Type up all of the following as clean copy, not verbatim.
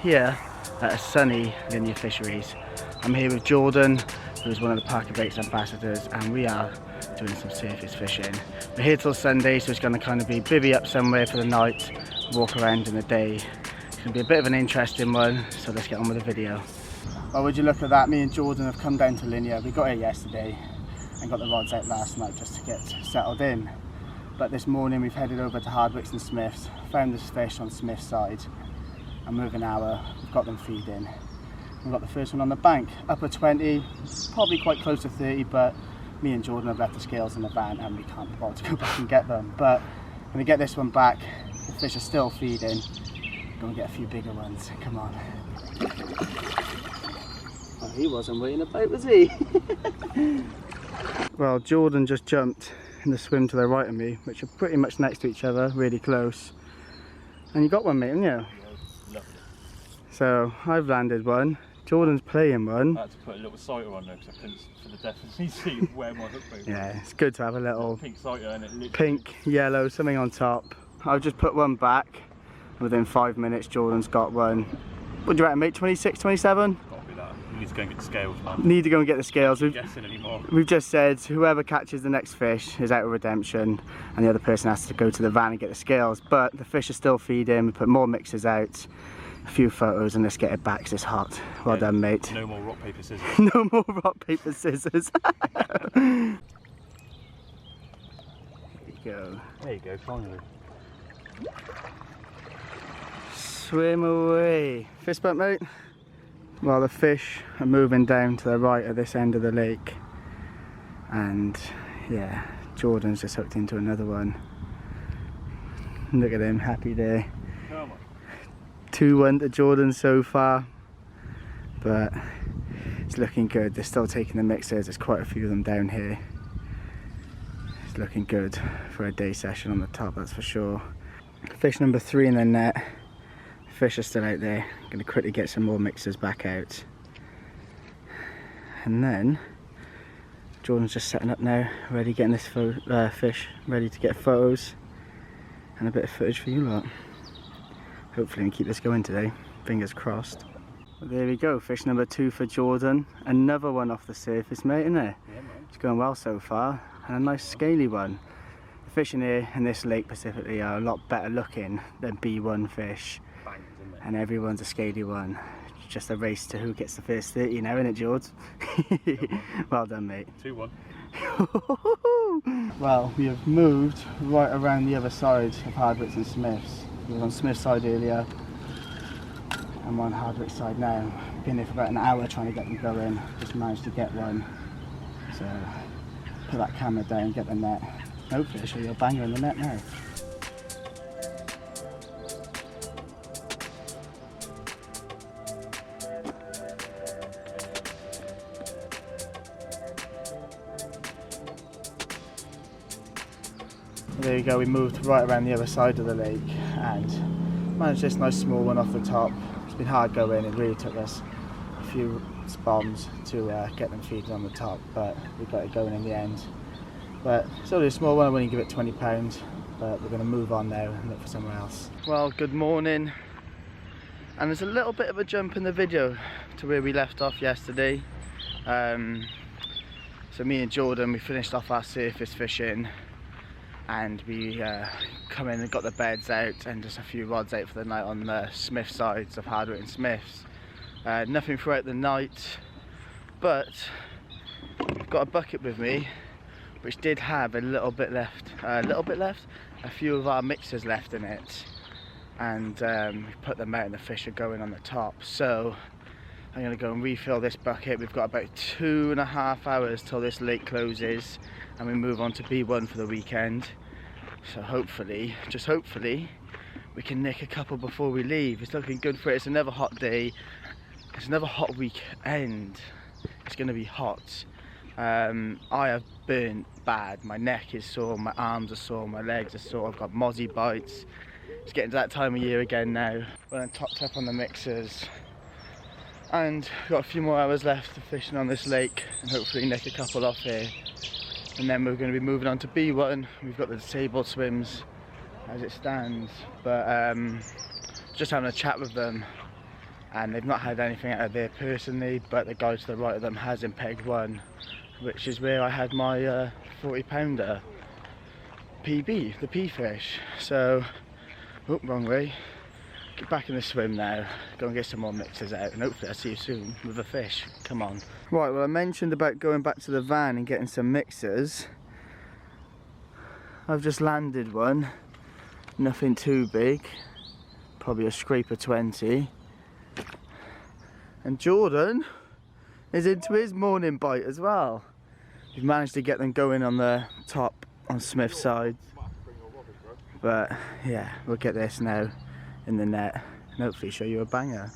Here at a sunny Linear Fisheries. I'm here with Jordan, who's one of the Parker Baits ambassadors, and we are doing some surface fishing. We're here till Sunday, so it's going to kind of be bivvy up somewhere for the night, walk around in the day. It's going to be a bit of an interesting one, so let's get on with the video. Well, would you look at that, me and Jordan have come down to Linear. We got here yesterday and got the rods out last night just to get settled in. But this morning we've headed over to Hardwick's and Smith's, found this fish on Smith's side. And within an hour, we've got them feeding. We've got the first one on the bank, upper 20, probably quite close to 30, but me and Jordan have left the scales in the van and we can't be bothered to go back and get them. But when we get this one back, the fish are still feeding. We're going to get a few bigger ones, come on. Oh, he wasn't waiting about, was he? Well, Jordan just jumped in the swim to the right of me, which are pretty much next to each other, really close. And you got one, mate, haven't you? So I've landed one, Jordan's playing one. I had to put a little sighter on there because I couldn't for the definitely see where my hook was. Yeah, it's good to have a little pink sighter and it literally pink, yellow, something on top. I've just put one back. Within 5 minutes Jordan's got one. What do you reckon, mate? 26, 27? Gotta be that. You need to go and get the scales, man. Need to go and get the scales. I'm not guessing anymore. We've just said whoever catches the next fish is out of redemption and the other person has to go to the van and get the scales. But the fish are still feeding, we put more mixers out. A few photos and let's get it back because it's hot. Well done, mate. No more rock, paper, scissors. No more rock, paper, scissors. There you go. There you go, finally. Swim away. Fist bump, mate. Well, the fish are moving down to the right at this end of the lake. And yeah, Jordan's just hooked into another one. Look at him, happy there. 2-1 to Jordan so far, but it's looking good. They're still taking the mixers, there's quite a few of them down here. It's looking good for a day session on the top, that's for sure. Fish number 3 in the net. Fish are still out there. I'm going to quickly get some more mixers back out. And then Jordan's just setting up now, ready, getting this fish ready to get photos and a bit of footage for you lot. Hopefully we can keep this going today, fingers crossed. Well, there we go, fish number 2 for Jordan. Another one off the surface, mate, isn't it? Yeah, man. It's going well so far, and a nice scaly one. The fish in here, in this lake specifically, are a lot better looking than B1 fish. Bangers, isn't it? And everyone's a scaly one. It's just a race to who gets the first 30 now, isn't it, George? Well done, mate. 2-1. Well, we have moved right around the other side of Hardwick's and Smith's. We were on Smith's side earlier, and we're on Hardwick's side now. Been here for about an hour trying to get them going, just managed to get one. So, put that camera down, get the net. Hopefully I'll show you a banger in the net now. There you go, we moved right around the other side of the lake and managed this nice small one off the top. It's been hard going, it really took us a few bombs to get them feeding on the top, but we got it going in the end. But it's only a small one, I wouldn't give it £20, but we're going to move on now and look for somewhere else. Well, good morning, and there's a little bit of a jump in the video to where we left off yesterday. So me and Jordan, we finished off our surface fishing and we come in and got the beds out and just a few rods out for the night on the Smith sides of Hardwick and Smith's. Nothing throughout the night, but I've got a bucket with me which did have a few of our mixers left in it, and we put them out and the fish are going on the top. So I'm going to go and refill this bucket. We've got about 2.5 hours till this lake closes and we move on to B1 for the weekend. So hopefully, just hopefully, we can nick a couple before we leave. It's looking good for it. It's another hot day. It's another hot weekend. It's going to be hot. I have burnt bad. My neck is sore, my arms are sore, my legs are sore. I've got mozzie bites. It's getting to that time of year again now. We're then topped up on the mixers. And we've got a few more hours left of fishing on this lake and hopefully nick a couple off here. And then we're going to be moving on to B1. We've got the disabled swims as it stands, but just having a chat with them and they've not had anything out of there personally, but the guy to the right of them has in peg 1, which is where I had my 40 pounder PB, the pea fish. So, oh, wrong way. Get back in the swim now, go and get some more mixers out, and hopefully I'll see you soon with a fish. Come on. Right, well, I mentioned about going back to the van and getting some mixers. I've just landed one, nothing too big, probably a scraper 20. And Jordan is into his morning bite as well. We've managed to get them going on the top on Smith's side. But yeah, we'll get this now in the net and hopefully show you a banger.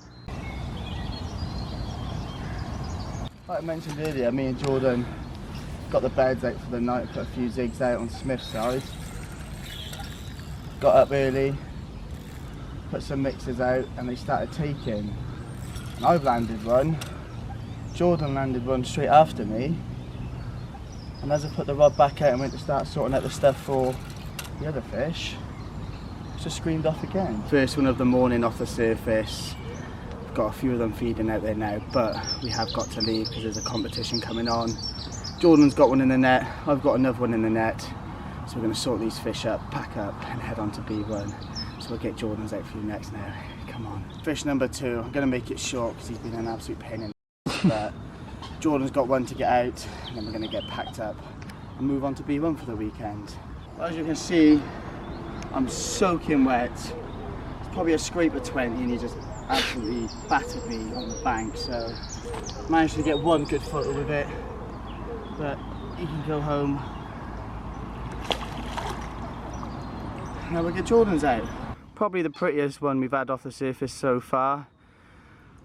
Like I mentioned earlier, me and Jordan got the beds out for the night, put a few zigs out on Smith's side. Got up early, put some mixers out, and they started taking. And I've landed one, Jordan landed one straight after me, and as I put the rod back out and went to start sorting out the stuff for the other fish, it's just screamed off again. First one of the morning off the surface. We've got a few of them feeding out there now, but we have got to leave because there's a competition coming on. Jordan's got one in the net, I've got another one in the net, so we're going to sort these fish up, pack up and head on to B1. So we'll get Jordan's out for you next now. Come on. Fish number 2, I'm going to make it short because he's been an absolute pain in the but Jordan's got one to get out, and then we're going to get packed up and move on to B1 for the weekend. Well, as you can see, I'm soaking wet. It's probably a scraper 20 and he just absolutely battered me on the bank, so managed to get one good photo with it, but he can go home. Now we'll get Jordan's out. Probably the prettiest one we've had off the surface so far,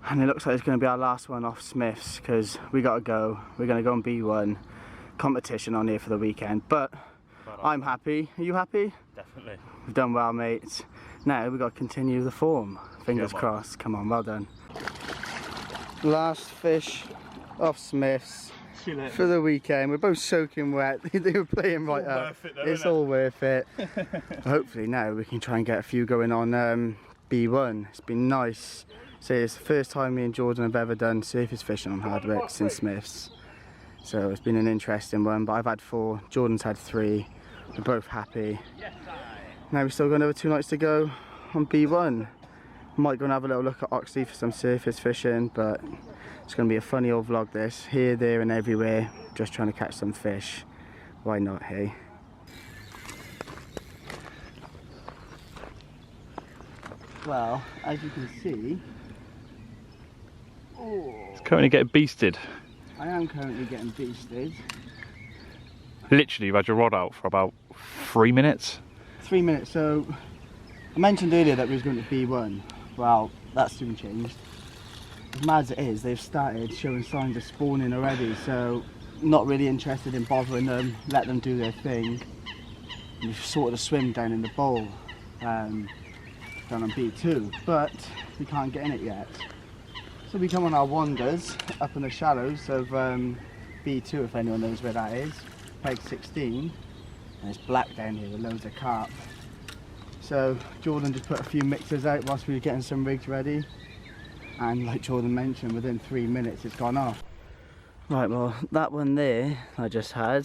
and it looks like it's going to be our last one off Smith's because we got to go. We're going to go on B1 competition on here for the weekend, but I'm happy. Are you happy? Definitely. We've done well, mates. Now we've got to continue the form. Fingers crossed. Come on, well done. Last fish off Smith's for the weekend. We're both soaking wet. They were playing right up. It's all worth it. Hopefully now we can try and get a few going on B1. It's been nice. So it's the first time me and Jordan have ever done surface fishing on Hardwick since Smith's. So it's been an interesting one, but I've had 4, Jordan's had 3. We're both happy. Now we've still got another 2 nights to go on B1. Might go and have a little look at Oxley for some surface fishing, but it's going to be a funny old vlog this. Here, there and everywhere, just trying to catch some fish. Why not, hey? Well, as you can see... It's currently getting beasted. I am currently getting beasted. Literally, you've had your rod out for about 3 minutes. 3 minutes, so I mentioned earlier that we was going to B1. Well, that's soon changed. As mad as it is, they've started showing signs of spawning already, so not really interested in bothering them, let them do their thing. We've sorted a swim down in the bowl, down on B2, but we can't get in it yet. So we come on our wanders up in the shallows of B2, if anyone knows where that is, peg 16, and it's black down here with loads of carp. So Jordan just put a few mixers out whilst we were getting some rigs ready, and like Jordan mentioned, within 3 minutes it's gone off. Right, well that one there I just had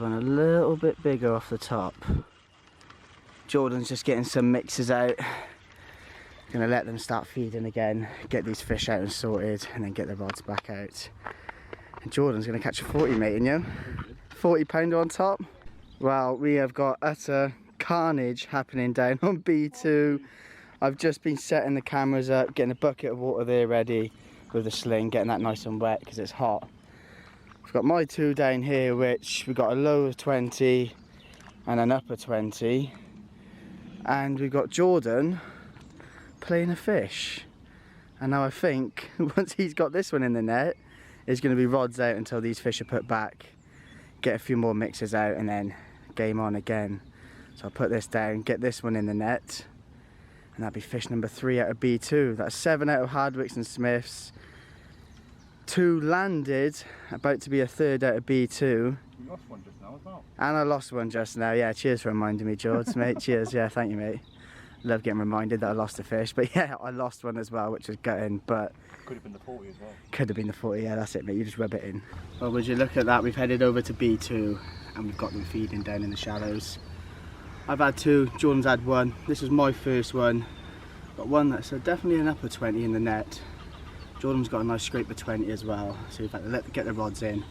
one a little bit bigger off the top. Jordan's just getting some mixers out. Gonna let them start feeding again, get these fish out and sorted, and then get the rods back out. And Jordan's gonna catch a 40, mate, and you? 40 pounder on top. Well, we have got utter carnage happening down on B2. I've just been setting the cameras up, getting a bucket of water there ready with the sling, getting that nice and wet because it's hot. We've got my 2 down here, which we've got a low of 20 and an upper 20. And we've got Jordan playing a fish. And now I think once he's got this one in the net, it's going to be rods out until these fish are put back. Get a few more mixers out and then game on again. So I'll put this down, get this one in the net, and that'll be fish number 3 out of B2. That's 7 out of Hardwick's and Smith's. 2 landed, about to be a 3rd out of B2. You lost one just now as well. And I lost one just now, yeah, cheers for reminding me, George, mate, cheers, yeah, thank you, mate. Love getting reminded that I lost a fish, but yeah, I lost one as well, which was gutting, but Could have been the 40 as well. could have been the 40, yeah, that's it mate, you just rub it in. Well, would you look at that, we've headed over to B2 and we've got them feeding down in the shallows. I've had 2, Jordan's had 1, this was my first one. Got one that's definitely an upper 20 in the net. Jordan's got a nice scrape of 20 as well, so we've had to get the rods in.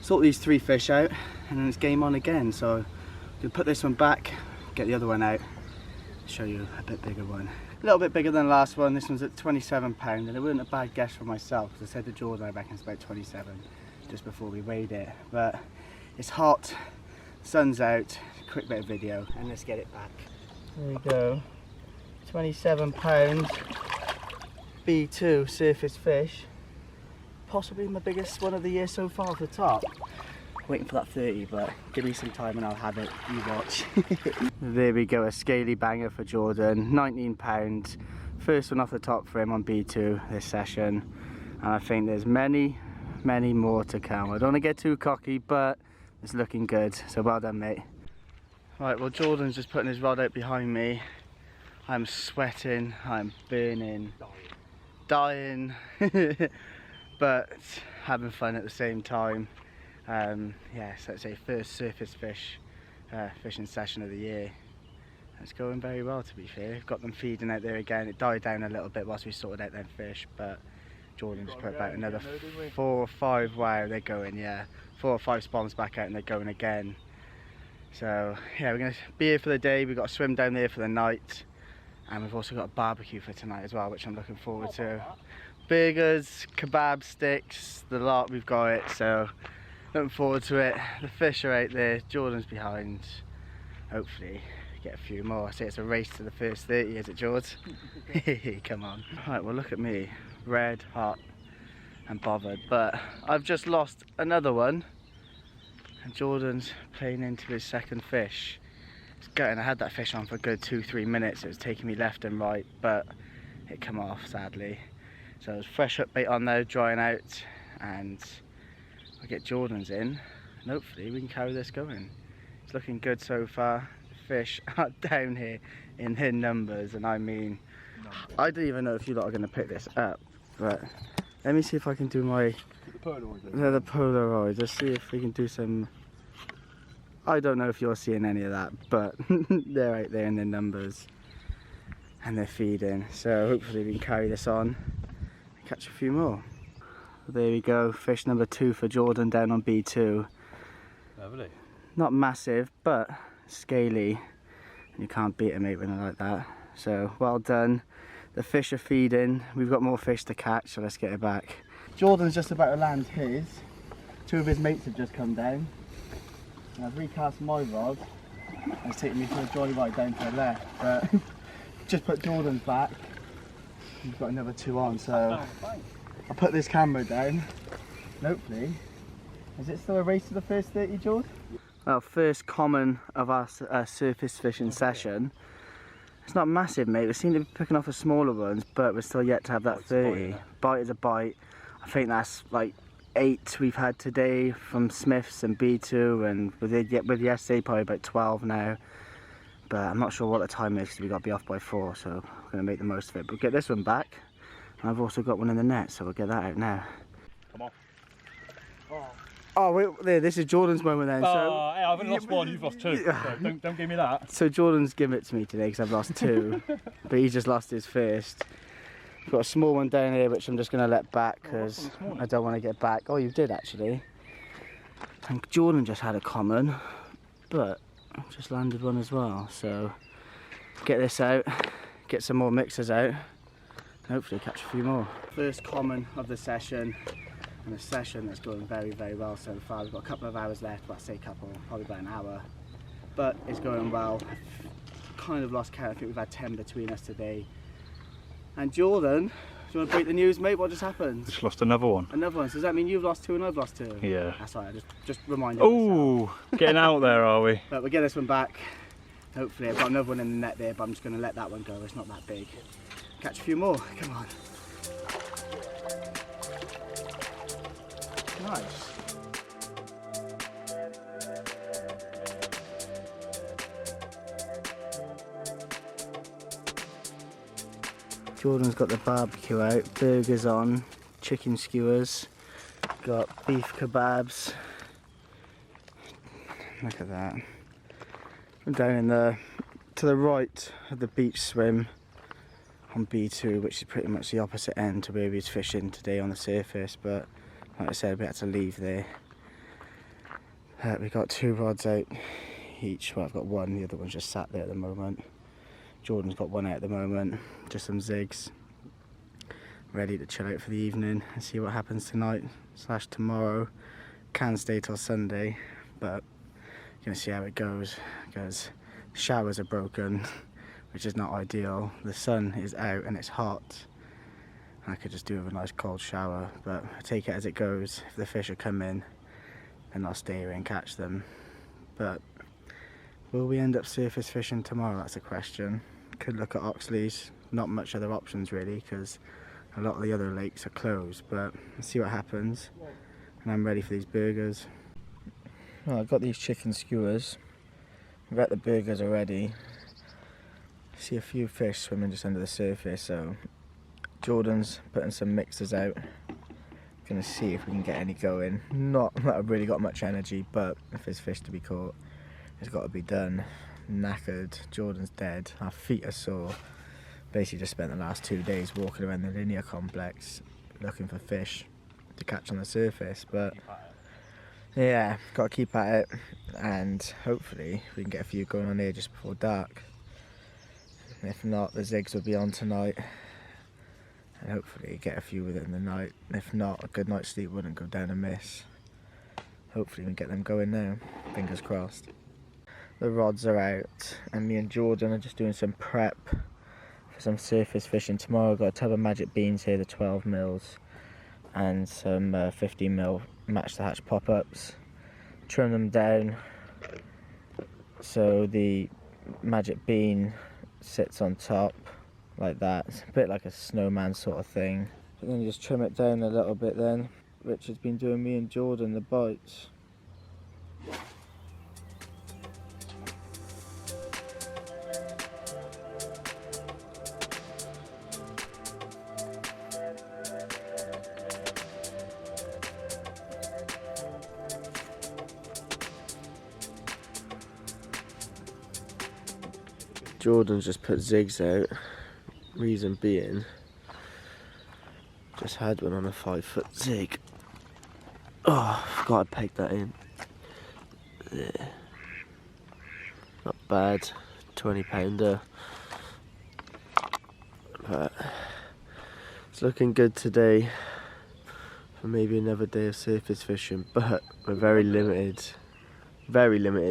Sort these 3 fish out and then it's game on again, so we'll put this one back, get the other one out, show you a bit bigger one. A little bit bigger than the last one. This one's at 27 pound, and it wasn't a bad guess for myself because I said to Jordan I reckon it's about 27 just before we weighed it. But it's hot, sun's out, quick bit of video and let's get it back. There we go, 27 pound B2 surface fish, possibly my biggest one of the year so far off the top. Waiting for that 30, but give me some time and I'll have it, you watch. There we go, a scaly banger for Jordan, 19 pounds. First one off the top for him on B2 this session. And I think there's many more to come. I don't want to get too cocky, but it's looking good, so well done mate. Right, well Jordan's just putting his rod out behind me. I'm sweating, I'm burning, dying, but having fun at the same time. Yeah, so it's a first surface fish fishing session of the year. It's going very well to be fair. We've got them feeding out there again. It died down a little bit whilst we sorted out them fish, but Jordan just put about another 4 or 5, wow they're going, yeah. 4 or 5 spawns back out and they're going again. So yeah, we're going to be here for the day. We've got a swim down there for the night, and we've also got a barbecue for tonight as well, which I'm looking forward to. Burgers, kebab sticks, the lot, we've got it, so looking forward to it. The fish are out there, Jordan's behind. Hopefully get a few more. I say it's a race to the first 30, is it George? Come on. Right, well look at me, red, hot and bothered, but I've just lost another one and Jordan's playing into his second fish. It's gutting. I had that fish on for a good 2-3 minutes. It was taking me left and right, but it come off sadly. So there's fresh hook bait on there, drying out, and I'll get Jordan's in and hopefully we can carry this going. It's looking good so far. The fish are down here in their numbers, and I mean, I don't even know if you lot are going to pick this up, but let me see if I can do my the Polaroid. Let's see if we can do some. I don't know if you're seeing any of that, but they're out there in their numbers and they're feeding, so hopefully we can carry this on and catch a few more. There we go, fish number 2 for Jordan down on B2. Lovely. Not massive, but scaly, and you can't beat a mate when they're like that. So well done. The fish are feeding. We've got more fish to catch, so let's get it back. Jordan's just about to land his. 2 of his mates have just come down. And I've recast my rod. It's taking me for a joyride down to the left, but just put Jordan's back. We've got another 2 on, so I'll put this camera down. And hopefully, is it still a race to the first 30, George? Well, first common of our surface fishing session. It's not massive, mate. We seem to be picking off the smaller ones, but we're still yet to have that 30. Bite is a bite. I think that's like 8 we've had today from Smiths and B2, and with yesterday probably about 12 now. But I'm not sure what the time is because we got to be off by 4, so we're going to make the most of it. But we'll get this one back. And I've also got one in the net, so we'll get that out now. Come on. Oh, wait, there, this is Jordan's moment then. So Hey, I've only lost 1, you've lost 2. So don't give me that. So Jordan's given it to me today because I've lost 2, but he just lost his first. I've got a small one down here which I'm just going to let back because I don't want to get back. Oh, you did actually. And Jordan just had a common, but I've just landed one as well. So get this out, get some more mixers out, and hopefully catch a few more. First common of the session. And a session that's going very, very well so far. We've got a couple of hours left, well, I say couple, probably about an hour, but it's going well. I've kind of lost count. I think we've had 10 between us today. And Jordan, do you want to break the news, mate? What just happened? Just lost another one. Another one. So does that mean you've lost 2 and I've lost 2? Yeah. That's all right. Just remind you. Oh, getting out there, are we? But we'll get this one back. Hopefully, I've got another one in the net there, but I'm just going to let that one go. It's not that big. Catch a few more. Come on. Nice. Jordan's got the barbecue out, burgers on, chicken skewers, got beef kebabs. Look at that. I'm down in to the right of the beach swim on B2, which is pretty much the opposite end to where we was fishing today on the surface, but like I said, we had to leave there. We got 2 rods out each. Well, I've got one, the other one's just sat there at the moment. Jordan's got one out at the moment, just some zigs. Ready to chill out for the evening and see what happens tonight / tomorrow. Can stay till Sunday, but gonna see how it goes because showers are broken, which is not ideal. The sun is out and it's hot. I could just do with a nice cold shower, but I take it as it goes. If the fish are coming, then I'll stay here and catch them. But will we end up surface fishing tomorrow? That's a question. Could look at Oxley's. Not much other options really, because a lot of the other lakes are closed, but let's see what happens. And I'm ready for these burgers. Well, I've got these chicken skewers. I've got the burgers already. See a few fish swimming just under the surface, so Jordan's putting some mixers out. Gonna see if we can get any going. Not that I've really got much energy, but if there's fish to be caught, it's got to be done. Knackered, Jordan's dead, our feet are sore. Basically just spent the last 2 days walking around the Linear Complex looking for fish to catch on the surface, but yeah, got to keep at it, and hopefully we can get a few going on here just before dark. If not, the zigs will be on tonight, and hopefully get a few within the night. If not, a good night's sleep wouldn't go down amiss. Hopefully we can get them going now, fingers crossed. The rods are out and me and Jordan are just doing some prep for some surface fishing tomorrow. I've got a tub of magic beans here, the 12 mils, and some 15 mil match the hatch pop-ups. Trim them down so the magic bean sits on top like that. It's a bit like a snowman sort of thing. But then you just trim it down a little bit then. Richard's been doing me and Jordan the bites. Jordan's just put zigs out, reason being, just had one on a 5-foot zig. Oh, I forgot I pegged that in. There. Not bad, 20-pounder. But it's looking good today for maybe another day of surface fishing, but we're very limited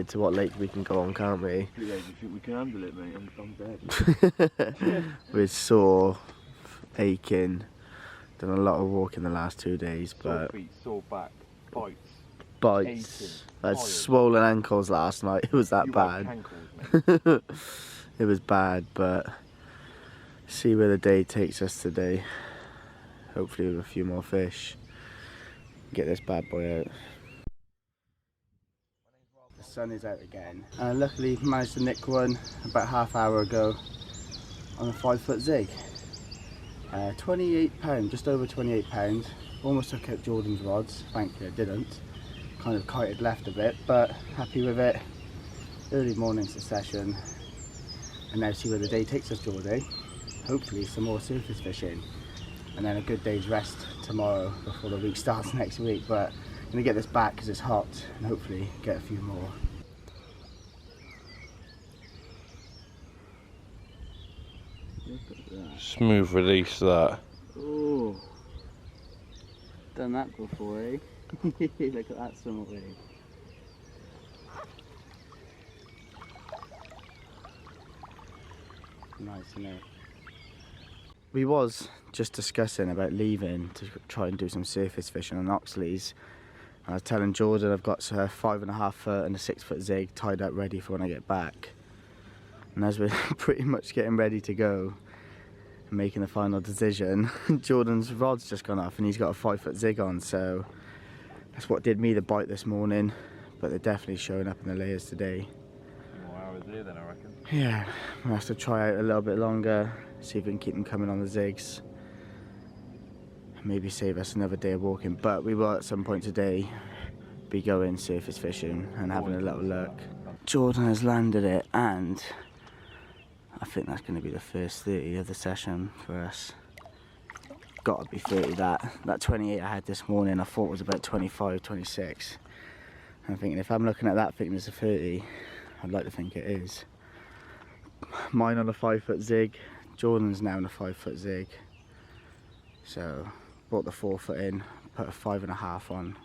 to what lake we can go on, can't we? Yeah, you think we can handle it, mate? I'm dead. We're sore, aching, done a lot of walking the last 2 days, but... Sore feet, sore back, bites. Aching, I had tired. swollen ankles last night, it was that You bad. have cankles, mate. It was bad, but see where the day takes us today. Hopefully with a few more fish. Get this bad boy out. The sun is out again. Luckily managed to nick one about half hour ago on a 5-foot zig. 28 pound, just over 28 pounds. Almost took out Jordan's rods, thankfully I didn't. Kind of kited left a bit, but happy with it. Early morning succession. And now see where the day takes us, Jordan. Hopefully some more surface fishing. And then a good day's rest tomorrow before the week starts next week. But I'm gonna get this back because it's hot and hopefully get a few more. Look at that. Smooth release that. Oh, done that before, eh? Look at that swim away. Nice, isn't it? We was just discussing about leaving to try and do some surface fishing on Oxley's. I was telling Jordan I've got a 5.5 foot and a 6-foot zig tied up ready for when I get back. And as we're pretty much getting ready to go and making the final decision, Jordan's rod's just gone off and he's got a 5-foot zig on, so that's what did me the bite this morning, but they're definitely showing up in the layers today. More hours here then, I reckon. Yeah, we'll have to try out a little bit longer, see if we can keep them coming on the zigs. Maybe save us another day of walking, but we will at some point today be going surface fishing and having a little look. Jordan has landed it, and I think that's going to be the first 30 of the session for us. Got to be 30. That 28 I had this morning I thought was about 25, 26. I'm thinking if I'm looking at that thinking it's a 30, I'd like to think it is. Mine on a 5-foot zig, Jordan's now on a 5-foot zig. So brought the 4-foot in, put a 5.5 on,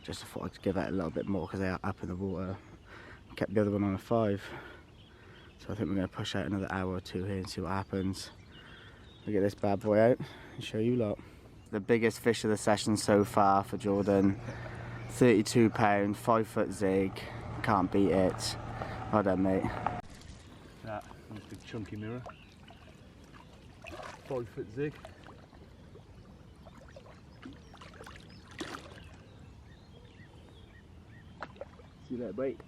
just thought I'd give that a little bit more because they are up in the water. Kept the other one on a 5. So I think we're going to push out another hour or two here and see what happens. We'll get this bad boy out and show you lot. The biggest fish of the session so far for Jordan. 32 pound, 5-foot zig. Can't beat it. Well done, mate. That nice big chunky mirror. 5-foot zig. See that bait?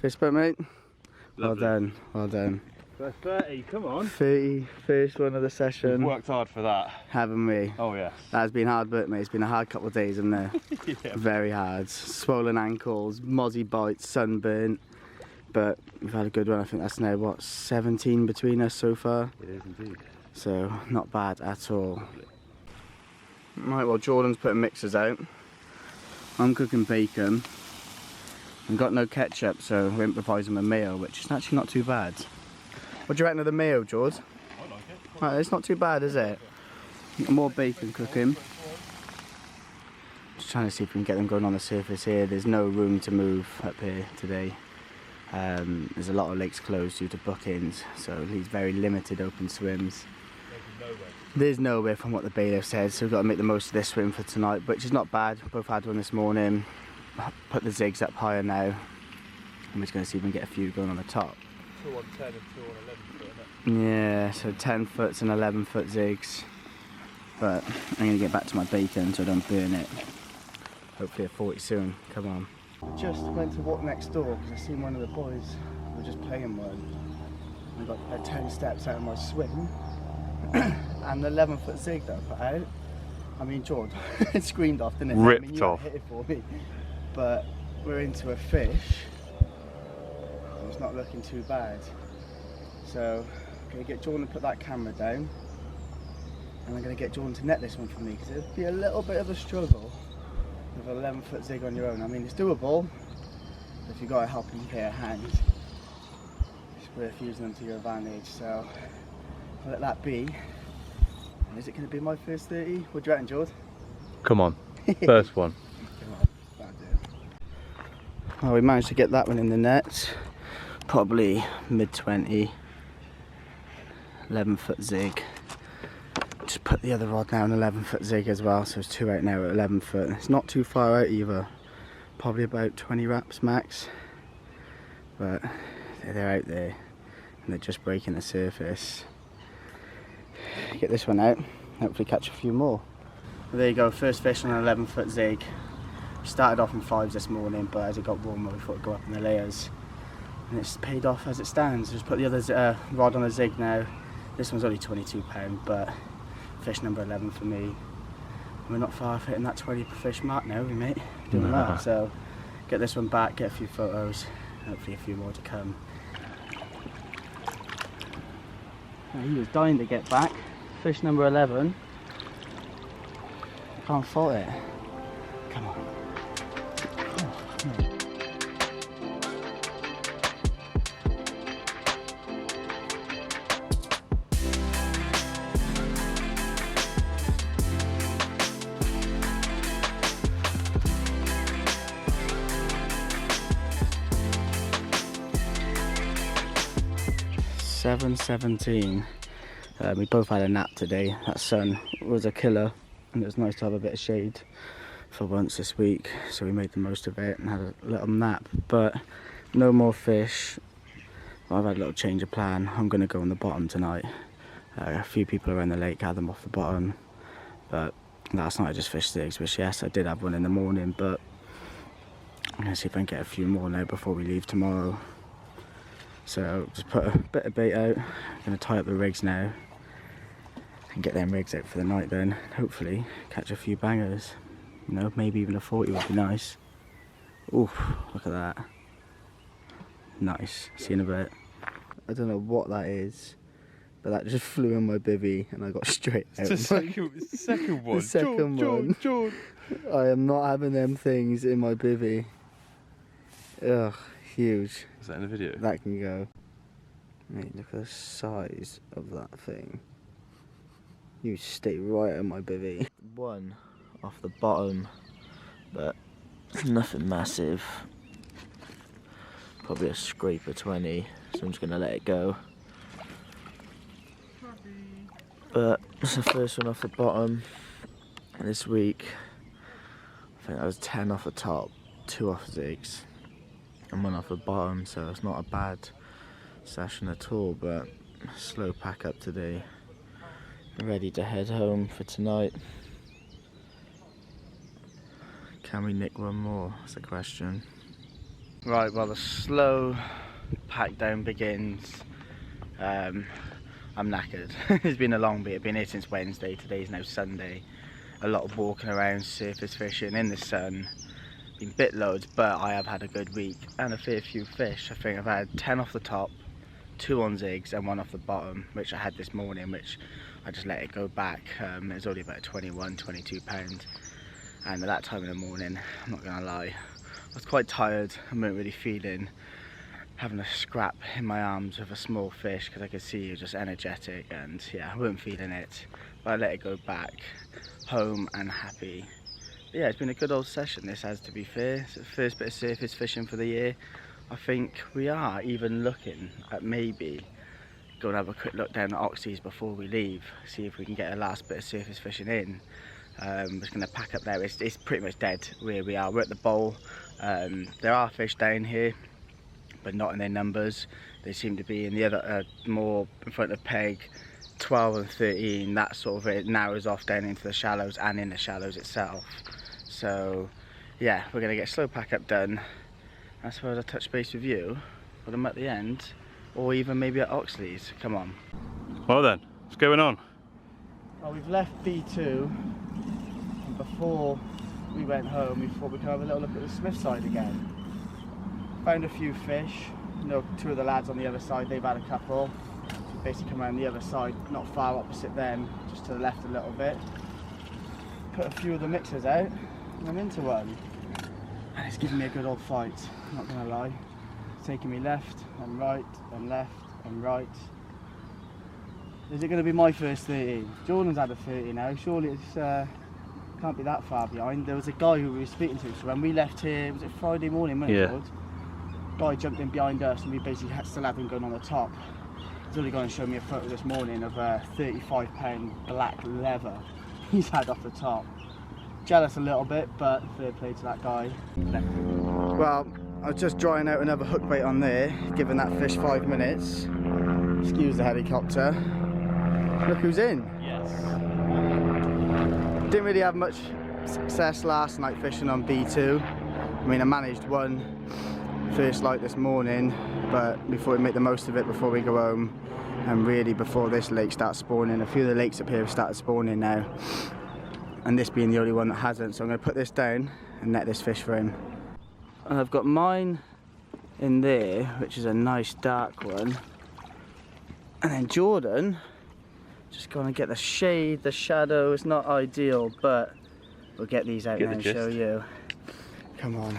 Fist bump, mate. Well done, well done. First 30, come on. 30, first one of the session. We've worked hard for that. Haven't we? Oh yes. That's been hard work, mate. It's been a hard couple of days, hasn't it? Yeah. Very hard. Swollen ankles, mozzie bites, sunburnt. But we've had a good one. I think that's now, what, 17 between us so far? It is indeed. So, not bad at all. Right, well, Jordan's putting mixers out. I'm cooking bacon. I've got no ketchup, so we're improvising with mayo, which is actually not too bad. What do you reckon of the mayo, George? I like it. Right, it's not too bad, is it? More bacon cooking. Just trying to see if we can get them going on the surface here. There's no room to move up here today. There's a lot of lakes closed due to bookings, so it leaves very limited open swims. There's nowhere from what the bailiff said, so we've got to make the most of this swim for tonight, which is not bad. Both had one this morning. Put the zigs up higher now. I'm just going to see if we can get a few going on the top. 2 on 10 and 2 on 11 foot, isn't it? Yeah, so 10 foots and 11 foot zigs. But I'm going to get back to my bacon so I don't burn it. Hopefully a 40 soon. Come on. Just went to walk next door because I seen one of the boys who were just playing one. I got about 10 steps out of my swim. And the 11 foot zig that I put out, I mean, George, it screamed off, didn't it? Ripped I mean, you off. hit it for me. But we're into a fish. It's not looking too bad. So I'm going to get Jordan to put that camera down. And I'm going to get Jordan to net this one for me because it'll be a little bit of a struggle with an 11 foot zig on your own. I mean, it's doable. If you've got a helping pair of hands, it's worth using them to your advantage. So I'll let that be. And is it going to be my first 30? What do you reckon, George? Come on, first one. Well, we managed to get that one in the net. Probably mid-20. 11 foot zig. Just put the other rod down 11 foot zig as well, so it's 2 out now at 11 foot. It's not too far out either. Probably about 20 wraps max. But they're out there and they're just breaking the surface. Get this one out, hopefully catch a few more. Well, there you go, first fish on an 11 foot zig. Started off in 5s this morning, but as it got warmer we thought it'd go up in the layers. And it's paid off as it stands. Just put the other rod on a zig now. This one's only £22, but fish number 11 for me. We're not far off hitting that 20 per fish mark now, we mate. Doing well. So get this one back, get a few photos, hopefully a few more to come. He was dying to get back. Fish number 11. Can't fault it. Come on. Oh, no. 7:17. We both had a nap today. That sun was a killer and it was nice to have a bit of shade for once this week, so we made the most of it and had a little nap. But no more fish. I've had a little change of plan. I'm going to go on the bottom tonight. A few people around the lake had them off the bottom, but last night I just fished zigs, which yes, I did have one in the morning, but I'm going to see if I can get a few more now before we leave tomorrow. So just put a bit of bait out. I'm going to tie up the rigs now and get them rigs out for the night then. Hopefully catch a few bangers. You know, maybe even a 40 would be nice. Ooh, look at that. Nice. See you in a bit. I don't know what that is, but that just flew in my bivvy and I got straight out. It's the second one. The second one. George. I am not having them things in my bivvy. Ugh, huge. Is that in the video? That can go. Mate, look at the size of that thing. You stay right in my bivvy. One off the bottom, but nothing massive. Probably a scraper 20, so I'm just gonna let it go. But it's the first one off the bottom this week. I think that was 10 off the top, 2 off zigs, and 1 off the bottom, so it's not a bad session at all, but slow pack up today. Ready to head home for tonight. Can we nick one more? That's the question. Right, well the slow pack down begins. I'm knackered. It's been a long bit. I've been here since Wednesday. Today's now Sunday. A lot of walking around, surface fishing in the sun. Been bit loads, but I have had a good week and a fair few fish. I think I've had 10 off the top, 2 on zigs and 1 off the bottom, which I had this morning, which I just let it go back. It was only about 21, 22 pounds. And at that time in the morning, I'm not gonna lie, I was quite tired. I wasn't really feeling having a scrap in my arms with a small fish, because I could see you just energetic, and yeah, I wasn't feeling it. But I let it go back home and happy. But yeah, it's been a good old session this has, to be fair. It's the first bit of surface fishing for the year. I think we are even looking at maybe go and have a quick look down at Oxy's before we leave, see if we can get a last bit of surface fishing in. I'm just going to pack up there. It's pretty much dead where we are. We're at the bowl. There are fish down here, but not in their numbers. They seem to be in the other, more in front of peg, 12 and 13. That sort of it narrows off down into the shallows and in the shallows itself. So yeah, we're going to get slow pack up done. I suppose I'll touch base with you when I'm at the end, or even maybe at Oxley's. Come on. Well then, what's going on? Well, we've left B2, and before we went home we thought we could have a little look at the Smith side again. Found a few fish. You know, 2 of the lads on the other side, they've had a couple. So basically come around the other side, not far opposite them, just to the left a little bit. Put a few of the mixers out, and I'm into one. And it's giving me a good old fight, I'm not gonna lie. It's taking me left and right and left and right. Is it going to be my first 30? Jordan's had a 30 now, surely it's can't be that far behind. There was a guy who we were speaking to, so when we left here, was it Friday morning, wasn't it, George? Guy jumped in behind us and we basically still had him going on the top. He's only going to show me a photo this morning of a 35-pound black leather he's had off the top. Jealous a little bit, but fair play to that guy. Well, I was just drying out another hook bait on there, giving that fish 5 minutes. Excuse the helicopter. Look who's in. Yes. Didn't really have much success last night fishing on B2. I mean, I managed one first light this morning, but we thought we'd make the most of it before we go home, and really before this lake starts spawning. A few of the lakes up here have started spawning now, and this being the only one that hasn't, so I'm going to put this down and net this fish for him. And I've got mine in there, which is a nice dark one, and then Jordan just going to get the shade, the shadow. It's not ideal, but we'll get these out now and show you. Come on.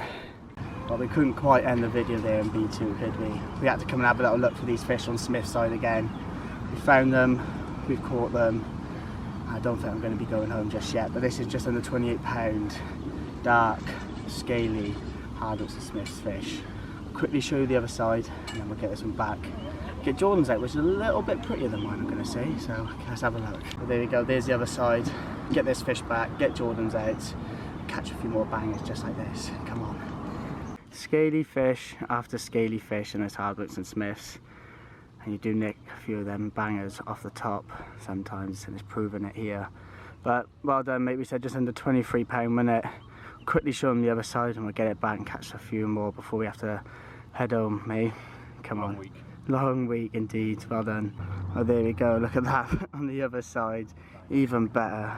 Well, we couldn't quite end the video there in B2, could we? We had to come and have a little look for these fish on Smith side again. We found them, we've caught them. I don't think I'm going to be going home just yet, but this is just under 28 pound, dark, scaly, Hardwick and Smith's fish. I'll quickly show you the other side, and then we'll get this one back. Get Jordan's out, which is a little bit prettier than mine, I'm going to say, so let's have a look. But there we go, there's the other side. Get this fish back, get Jordan's out, catch a few more bangers just like this. Come on. Scaly fish after scaly fish, and it's Hardwicks and Smiths. And you do nick a few of them bangers off the top sometimes, and it's proven it here. But well done, mate. We said just under 23 pound minute. Quickly show them the other side and we'll get it back and catch a few more before we have to head home, mate. Come on. Long week indeed, well done. Oh, there we go, look at that on the other side, even better.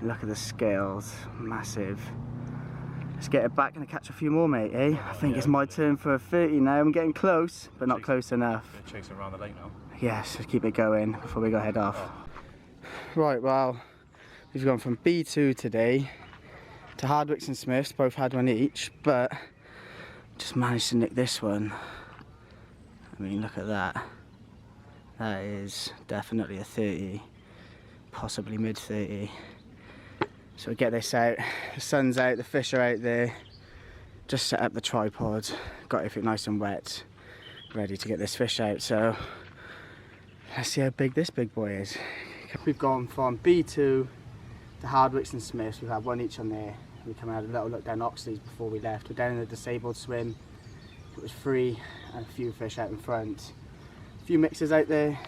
Look at the scales, massive. Let's get it back and catch a few more, mate, eh? I think it's my turn for a 30 now. I'm getting close, but not close enough. Chasing around the lake now. Yes, let's keep it going before we go head off. Right, well, we've gone from B2 today to Hardwicks and Smiths, both had one each, but just managed to nick this one. I mean, look at that. That is definitely a 30, possibly mid 30. So we get this out, the sun's out, the fish are out there. Just set up the tripod, got everything nice and wet, ready to get this fish out. So let's see how big this big boy is. We've gone from B2 to Hardwicks and Smiths. We've had one each on there. We come and had a little look down Oxley's before we left. We're down in the disabled swim. It was free and a few fish out in front. A few mixers out there,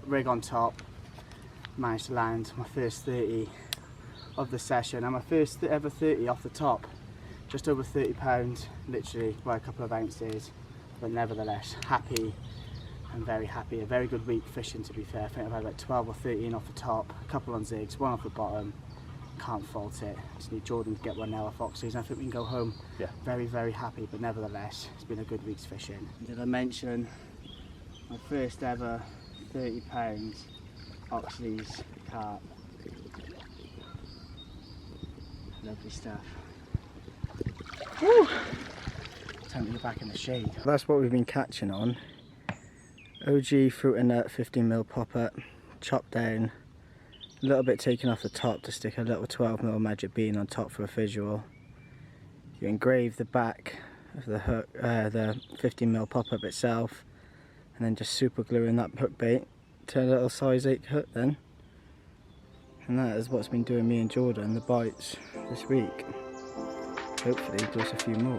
rig on top. Managed to land my first 30 of the session and my first ever 30 off the top. Just over 30 pounds, literally by a couple of ounces, but nevertheless happy. I'm very happy. A very good week fishing, to be fair. I think I've had about 12 or 13 off the top, a couple on zigs, one off the bottom. Can't fault it. Just need Jordan to get one now off Oxley's and I think we can go home. Yeah. Very, very happy, but nevertheless, it's been a good week's fishing. Did I mention my first ever 30 pounds Oxley's carp? Lovely stuff. Woo! Time to get back in the shade. That's what we've been catching on. OG fruit and nut 15mm popper, chopped down, a little bit taken off the top to stick a little 12mm magic bean on top for a visual. You engrave the back of the hook, the 15mm pop-up itself, and then just super gluing that hook bait to a little size 8 hook then. And that is what's been doing me and Jordan the bites this week. Hopefully do us a few more.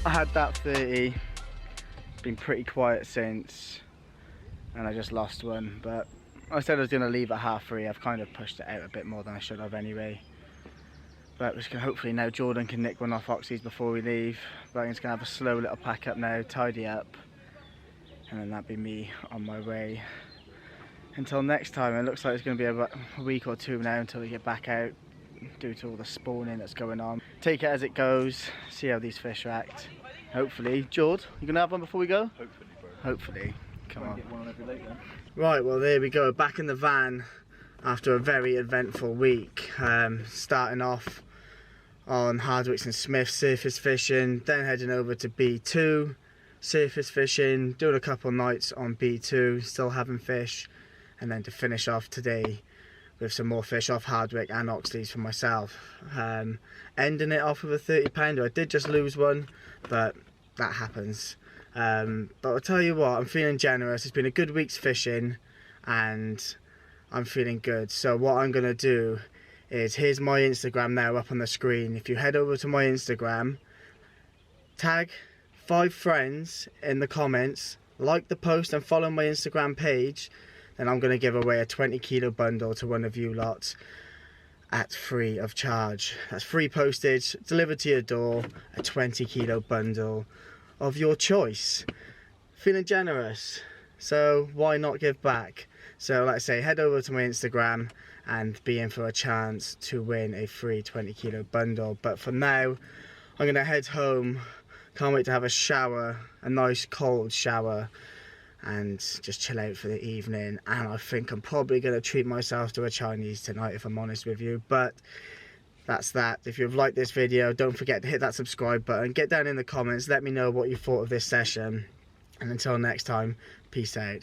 I had that 30, been pretty quiet since, and I just lost one, but I said I was going to leave at 3:30. I've kind of pushed it out a bit more than I should have anyway. But we're gonna, hopefully now Jordan can nick one off Oxy's before we leave. But I'm just going to have a slow little pack up now, tidy up, and then that'll be me on my way. Until next time, it looks like it's going to be about a week or two now until we get back out, due to all the spawning that's going on. Take it as it goes, see how these fish act. Hopefully, Jord, you gonna have one before we go? Hopefully, bro. Hopefully. Come on. Get one on every lake then. Right, well there we go, back in the van after a very eventful week. Starting off on Hardwicks and Smiths surface fishing, then heading over to B2 surface fishing, doing a couple nights on B2, still having fish, and then to finish off today with some more fish off Hardwick and Oxley's for myself. Ending it off with a 30 pounder. I did just lose one, but that happens. But I'll tell you what, I'm feeling generous. It's been a good week's fishing and I'm feeling good. So what I'm going to do is, here's my Instagram now up on the screen. If you head over to my Instagram, tag 5 friends in the comments, like the post and follow my Instagram page, then I'm going to give away a 20 kilo bundle to one of you lots at free of charge. That's free postage, delivered to your door, a 20 kilo bundle of your choice. Feeling generous, so why not give back? So like I say, head over to my Instagram and be in for a chance to win a free 20 kilo bundle. But for now, I'm going to head home. Can't wait to have a shower, a nice cold shower, and just chill out for the evening. And I think I'm probably going to treat myself to a Chinese tonight, if I'm honest with you. But that's that. If you've liked this video, don't forget to hit that subscribe button. Get down in the comments, let me know what you thought of this session. And until next time, peace out.